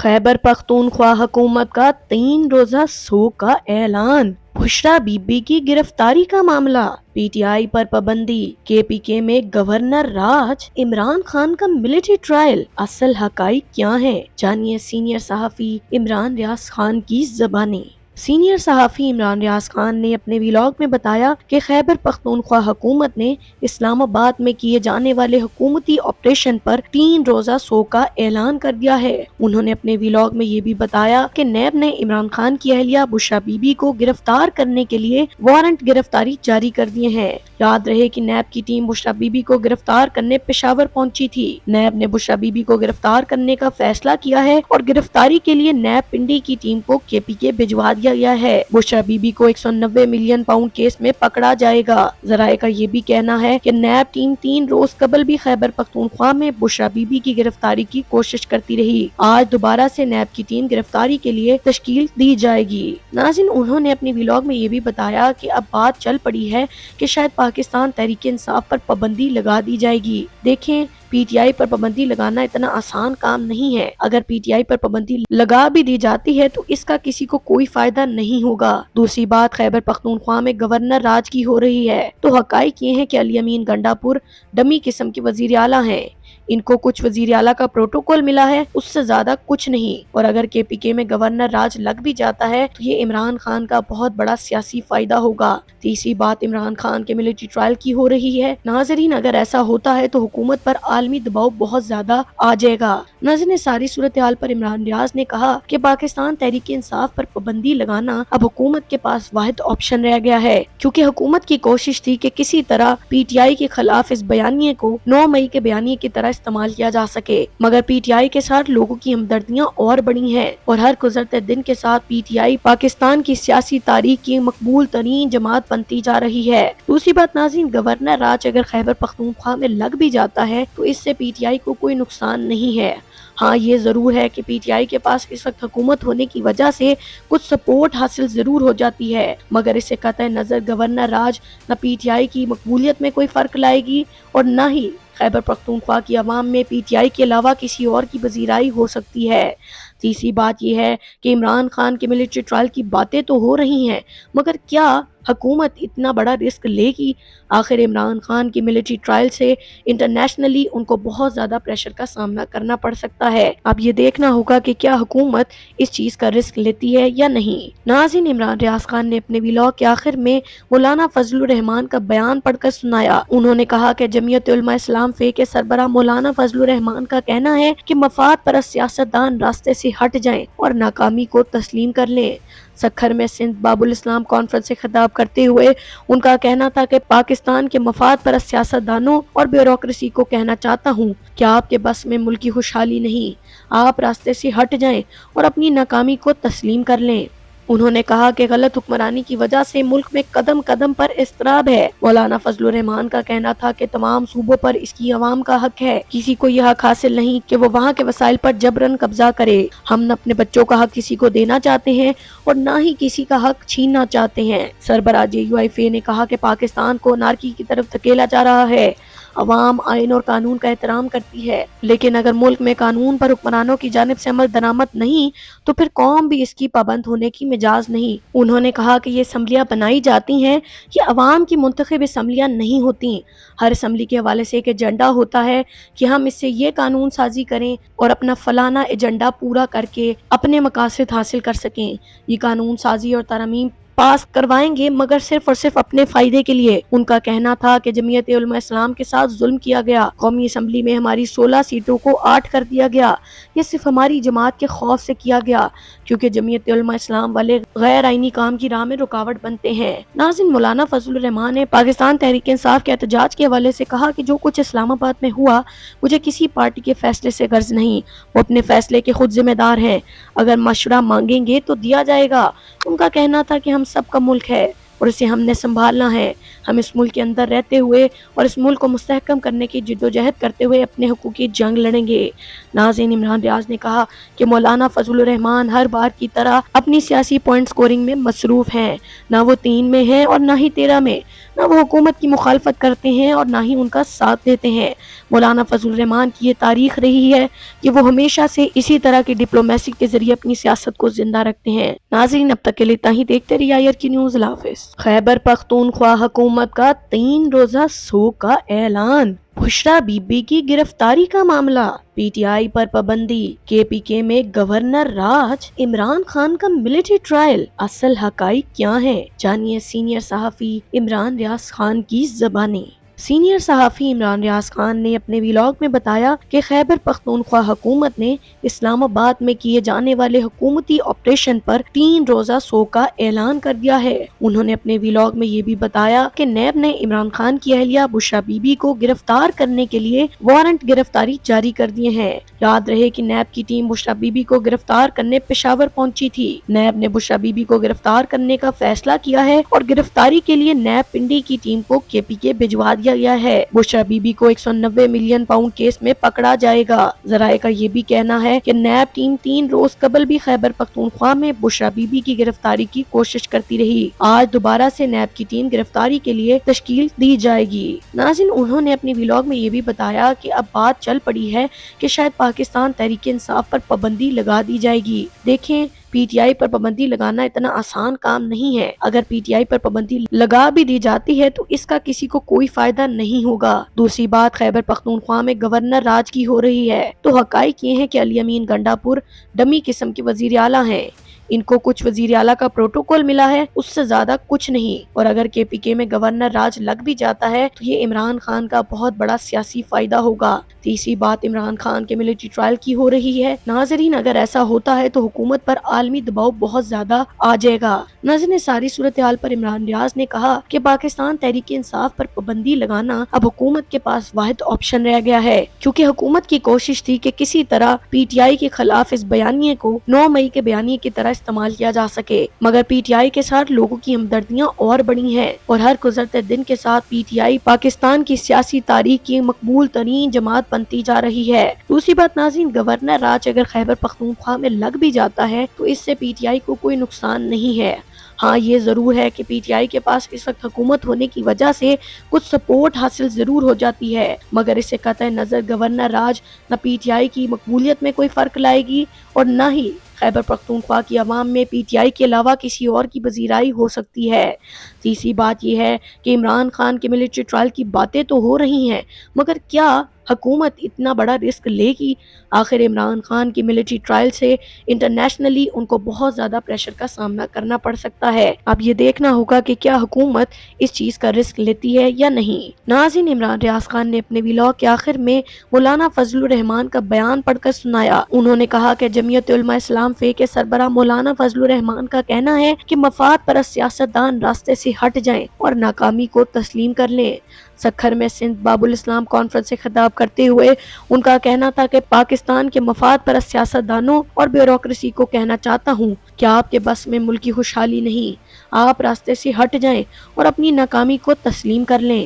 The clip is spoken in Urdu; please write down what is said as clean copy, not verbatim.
خیبر پختونخوا حکومت کا 3 روزہ سوگ کا اعلان۔ بشرا بی بی کی گرفتاری کا معاملہ، پی ٹی آئی پر پابندی، کے پی کے میں گورنر راج، عمران خان کا ملٹری ٹرائل، اصل حقائق کیا ہیں؟ جانیے سینئر صحافی عمران ریاض خان کی زبانی۔ سینئر صحافی عمران ریاض خان نے اپنے ویلاگ میں بتایا کہ خیبر پختونخوا حکومت نے اسلام آباد میں کیے جانے والے حکومتی آپریشن پر 3 روزہ سوگ کا اعلان کر دیا ہے۔ انہوں نے اپنے ویلاگ میں یہ بھی بتایا کہ نیب نے عمران خان کی اہلیہ بشرا بی بی کو گرفتار کرنے کے لیے وارنٹ گرفتاری جاری کر دیے ہیں۔ یاد رہے کہ نیب کی ٹیم بشرا بی بی کو گرفتار کرنے پشاور پہنچی تھی۔ نیب نے بشرا بی بی کو گرفتار کرنے کا فیصلہ کیا ہے اور گرفتاری کے لیے نیب پنڈی کی ٹیم کو کے پی کے بھجوا دیا گیا ہے۔ بشرا بی بی کو 190 ملین پاؤنڈ کیس میں پکڑا جائے گا۔ ذرائع کا یہ بھی کہنا ہے کہ نیب ٹیم 3 روز قبل بھی خیبر پختونخوا میں بشرا بی بی کی گرفتاری کی کوشش کرتی رہی۔ آج دوبارہ سے نیب کی ٹیم گرفتاری کے لیے تشکیل دی جائے گی۔ ناظرین، انہوں نے اپنی ویلاگ میں یہ بھی بتایا کہ اب بات چل پڑی ہے کہ شاید پاکستان تحریک انصاف پر پابندی لگا دی جائے گی۔ دیکھیں، پی ٹی آئی پر پابندی لگانا اتنا آسان کام نہیں ہے۔ اگر پی ٹی آئی پر پابندی لگا بھی دی جاتی ہے تو اس کا کسی کو کوئی فائدہ نہیں ہوگا۔ دوسری بات، خیبر پختونخوا میں گورنر راج کی ہو رہی ہے تو حقائق یہ ہے کہ علی امین گنڈا پور ڈمی قسم کے وزیر اعلیٰ ہیں۔ ان کو کچھ وزیر اعلیٰ کا پروٹوکول ملا ہے، اس سے زیادہ کچھ نہیں۔ اور اگر کے پی کے میں گورنر راج لگ بھی جاتا ہے تو یہ عمران خان کا بہت بڑا سیاسی فائدہ ہوگا۔ تیسری بات، عمران خان کے ملٹری ٹرائل کی ہو رہی ہے۔ ناظرین، اگر ایسا ہوتا ہے تو حکومت پر عالمی دباؤ بہت زیادہ آ جائے گا۔ ناظرین، ساری صورتحال پر عمران ریاض نے کہا کہ پاکستان تحریک انصاف پر پابندی لگانا اب حکومت کے پاس واحد آپشن رہ گیا ہے، کیونکہ حکومت کی کوشش تھی کہ کسی طرح پی ٹی آئی کے خلاف اس بیانیے کو 9 مئی کے بیانیے کی طرح استعمال کیا جا سکے، مگر پی ٹی آئی کے ساتھ لوگوں کی ہمدردیاں اور بڑی ہیں اور ہر گزرتے دن کے ساتھ پی ٹی آئی پاکستان کی سیاسی تاریخ کی مقبول ترین جماعت بنتی جا رہی ہے۔ دوسری بات ناظرین، گورنر راج اگر خیبر پختونخوا میں لگ بھی جاتا ہے تو اس سے پی ٹی آئی کو کوئی نقصان نہیں ہے۔ ہاں، یہ ضرور ہے کہ پی ٹی آئی کے پاس اس وقت حکومت ہونے کی وجہ سے کچھ سپورٹ حاصل ضرور ہو جاتی ہے، مگر اس سے قطع نظر گورنر راج نہ پی ٹی آئی کی مقبولیت میں کوئی فرق لائے گی اور نہ ہی خیبر پختونخوا کی عوام میں پی ٹی آئی کے علاوہ کسی اور کی پذیرائی ہو سکتی ہے۔ تیسری بات یہ ہے کہ عمران خان کے ملٹری ٹرائل کی باتیں تو ہو رہی ہیں، مگر کیا حکومت اتنا بڑا رسک لے گی؟ آخر عمران خان کی ملٹری ٹرائل سے انٹرنیشنلی ان کو بہت زیادہ پریشر کا سامنا کرنا پڑ سکتا ہے۔ اب یہ دیکھنا ہوگا کہ کیا حکومت اس چیز کا رسک لیتی ہے یا نہیں۔ ناظرین، عمران ریاض خان نے اپنے ویلاگ کے آخر میں مولانا فضل الرحمان کا بیان پڑھ کر سنایا۔ انہوں نے کہا کہ جمعیت علماء اسلام فے کے سربراہ مولانا فضل الرحمان کا کہنا ہے کہ مفاد پرست سیاستدان راستے سے ہٹ جائیں اور ناکامی کو تسلیم کر لیں۔ سکھر میں سندھ باب الاسلام کانفرنس سے خطاب کرتے ہوئے ان کا کہنا تھا کہ پاکستان کے مفاد پرست سیاستدانوں اور بیوروکریسی کو کہنا چاہتا ہوں کہ آپ کے بس میں ملک کی خوشحالی نہیں، آپ راستے سے ہٹ جائیں اور اپنی ناکامی کو تسلیم کر لیں۔ انہوں نے کہا کہ غلط حکمرانی کی وجہ سے ملک میں قدم قدم پر اضطراب ہے۔ مولانا فضل الرحمان کا کہنا تھا کہ تمام صوبوں پر اس کی عوام کا حق ہے، کسی کو یہ حق حاصل نہیں کہ وہ وہاں کے وسائل پر جبراً قبضہ کرے۔ ہم نہ اپنے بچوں کا حق کسی کو دینا چاہتے ہیں اور نہ ہی کسی کا حق چھیننا چاہتے ہیں۔ سربراہ جے یو آئی فے نے کہا کہ پاکستان کو انارکی کی طرف دھکیلا جا رہا ہے۔ عوام آئین اور قانون کا احترام کرتی ہے، لیکن اگر ملک میں قانون پر حکمرانوں کی جانب سے عمل درآمد نہیں تو پھر قوم بھی اس کی پابند ہونے کی مجاز نہیں۔ انہوں نے کہا کہ یہ اسمبلیاں بنائی جاتی ہیں، یہ عوام کی منتخب اسمبلیاں نہیں ہوتی۔ ہر اسمبلی کے حوالے سے ایک ایجنڈا ہوتا ہے کہ ہم اس سے یہ قانون سازی کریں اور اپنا فلانا ایجنڈا پورا کر کے اپنے مقاصد حاصل کر سکیں۔ یہ قانون سازی اور ترامیم پاس کروائیں گے مگر صرف اور صرف اپنے فائدے کے لیے۔ ان کا کہنا تھا کہ جمعیت علماء اسلام کے ساتھ ظلم کیا گیا، قومی اسمبلی میں ہماری 16 سیٹوں کو 8 کر دیا گیا، یہ صرف ہماری جماعت کے خوف سے کیا گیا کیونکہ جمعیت علماء اسلام والے غیر آئینی کام کی راہ میں رکاوٹ بنتے ہیں۔ ناظرین، مولانا فضل الرحمان نے پاکستان تحریک انصاف کے احتجاج کے حوالے سے کہا کہ جو کچھ اسلام آباد میں ہوا مجھے کسی پارٹی کے فیصلے سے غرض نہیں، وہ اپنے فیصلے کے خود ذمہ دار ہیں، اگر مشورہ مانگیں گے تو دیا جائے گا۔ ان کا کہنا تھا کہ ہم سب کا ملک ہے، اور اسے ہم نے سنبھالنا ہے۔ ہم اس ملک کے اندر رہتے ہوئے اور اس ملک کو مستحکم کرنے کی جدوجہد کرتے ہوئے اپنے حقوق کی جنگ لڑیں گے۔ ناظرین، عمران ریاض نے کہا کہ مولانا فضل الرحمان ہر بار کی طرح اپنی سیاسی پوائنٹ سکورنگ میں مصروف ہیں۔ نہ وہ 3 میں ہیں اور نہ ہی 13 میں، نہ وہ حکومت کی مخالفت کرتے ہیں اور نہ ہی ان کا ساتھ دیتے ہیں۔ مولانا فضل الرحمان کی یہ تاریخ رہی ہے کہ وہ ہمیشہ سے اسی طرح کی ڈپلومیسی کے ذریعے اپنی سیاست کو زندہ رکھتے ہیں۔ ناظرین، اب تک کے لیے اتنا ہی۔ دیکھتے رہیے آئر کی نیوز۔ اللہ حافظ۔ خیبر پختونخوا حکومت کا 3 روزہ سوگ کا اعلان۔ بشریٰ بی بی کی گرفتاری کا معاملہ، پی ٹی آئی پر پابندی، کے پی کے میں گورنر راج، عمران خان کا ملٹری ٹرائل، اصل حقائق کیا ہیں؟ جانیے سینئر صحافی عمران ریاض خان کی زبانی۔ سینئر صحافی عمران ریاض خان نے اپنے ویلاگ میں بتایا کہ خیبر پختونخوا حکومت نے اسلام آباد میں کیے جانے والے حکومتی آپریشن پر 3 روزہ سوگ کا اعلان کر دیا ہے۔ انہوں نے اپنے ویلاگ میں یہ بھی بتایا کہ نیب نے عمران خان کی اہلیہ بشریٰ بی بی کو گرفتار کرنے کے لیے وارنٹ گرفتاری جاری کر دیے ہیں۔ یاد رہے کہ نیب کی ٹیم بشریٰ بی بی کو گرفتار کرنے پشاور پہنچی تھی۔ نیب نے بشریٰ بی بی کو گرفتار کرنے کا فیصلہ کیا ہے اور گرفتاری کے لیے نیب پنڈی کی ٹیم کو کے پی کے بھجوا دیا گیا ہے۔ بشریٰ بی بی کو 190 ملین پاؤنڈ کیس میں پکڑا جائے گا۔ ذرائع کا یہ بھی کہنا ہے کہ نیب ٹیم 3 روز قبل بھی خیبر پختونخوا میں بشریٰ بی بی کی گرفتاری کی کوشش کرتی رہی۔ آج دوبارہ سے نیب کی ٹیم گرفتاری کے لیے تشکیل دی جائے گی۔ ناظرین، انہوں نے اپنی ویلاگ میں یہ بھی بتایا کہ اب بات چل پڑی ہے کہ شاید پاکستان تحریک انصاف پر پابندی لگا دی جائے گی۔ دیکھیں، پی ٹی آئی پر پابندی لگانا اتنا آسان کام نہیں ہے۔ اگر پی ٹی آئی پر پابندی لگا بھی دی جاتی ہے تو اس کا کسی کو کوئی فائدہ نہیں ہوگا۔ دوسری بات، خیبر پختونخوا میں گورنر راج کی ہو رہی ہے تو حقائق یہ ہیں کہ علی امین گنڈا پور ڈمی قسم کے وزیر اعلیٰ ہیں۔ ان کو کچھ وزیر اعلیٰ کا پروٹوکول ملا ہے، اس سے زیادہ کچھ نہیں۔ اور اگر کے پی کے میں گورنر راج لگ بھی جاتا ہے تو یہ عمران خان کا بہت بڑا سیاسی فائدہ ہوگا۔ تیسری بات، عمران خان کے ملٹری ٹرائل کی ہو رہی ہے۔ ناظرین، اگر ایسا ہوتا ہے تو حکومت پر عالمی دباؤ بہت زیادہ آ جائے گا۔ ناظرین، ساری صورتحال پر عمران ریاض نے کہا کہ پاکستان تحریک انصاف پر پابندی لگانا اب حکومت کے پاس واحد آپشن رہ گیا ہے، کیونکہ حکومت کی کوشش تھی کہ کسی طرح پی ٹی آئی کے خلاف اس بیانیے کو 9 مئی کے بیانیے کی طرح استعمال کیا جا سکے، مگر پی ٹی آئی کے ساتھ لوگوں کی ہمدردیاں اور بڑی ہیں اور ہر گزرتے دن کے ساتھ پی ٹی آئی پاکستان کی سیاسی تاریخ کی مقبول ترین جماعت بنتی جا رہی ہے۔ دوسری بات ناظرین، گورنر راج اگر خیبر پختونخوا میں لگ بھی جاتا ہے تو اس سے پی ٹی آئی کو کوئی نقصان نہیں ہے۔ ہاں، یہ ضرور ہے کہ پی ٹی آئی کے پاس اس وقت حکومت ہونے کی وجہ سے کچھ سپورٹ حاصل ضرور ہو جاتی ہے، مگر اس سے قطع نظر گورنر راج نہ پی ٹی آئی کی مقبولیت میں کوئی فرق لائے گی اور نہ ہی خیبر پختونخوا کی عوام میں پی ٹی آئی کے علاوہ کسی اور کی پذیرائی ہو سکتی ہے۔ تیسری بات یہ ہے کہ عمران خان کے ملٹری ٹرائل کی باتیں تو ہو رہی ہیں، مگر کیا حکومت اتنا بڑا رسک لے گی؟ آخر عمران خان کی ملٹری ٹرائل سے انٹرنیشنلی ان کو بہت زیادہ پریشر کا سامنا کرنا پڑ سکتا ہے۔ اب یہ دیکھنا ہوگا کہ کیا حکومت اس چیز کا رسک لیتی ہے یا نہیں۔ ناظرین، عمران ریاض خان نے اپنے ویلاگ کے آخر میں مولانا فضل الرحمان کا بیان پڑھ کر سنایا۔ انہوں نے کہا کہ جمعیت علماء اسلام فے کے سربراہ مولانا فضل الرحمان کا کہنا ہے کہ مفاد پرست سیاستدان راستے سے ہٹ جائیں اور ناکامی کو تسلیم کر لیں۔ سکھر میں سندھ باب الاسلام کانفرنس سے خطاب کرتے ہوئے ان کا کہنا تھا کہ پاکستان کے مفاد پرست سیاستدانوں اور بیوروکریسی کو کہنا چاہتا ہوں کہ آپ کے بس میں ملکی خوشحالی نہیں، آپ راستے سے ہٹ جائیں اور اپنی ناکامی کو تسلیم کر لیں۔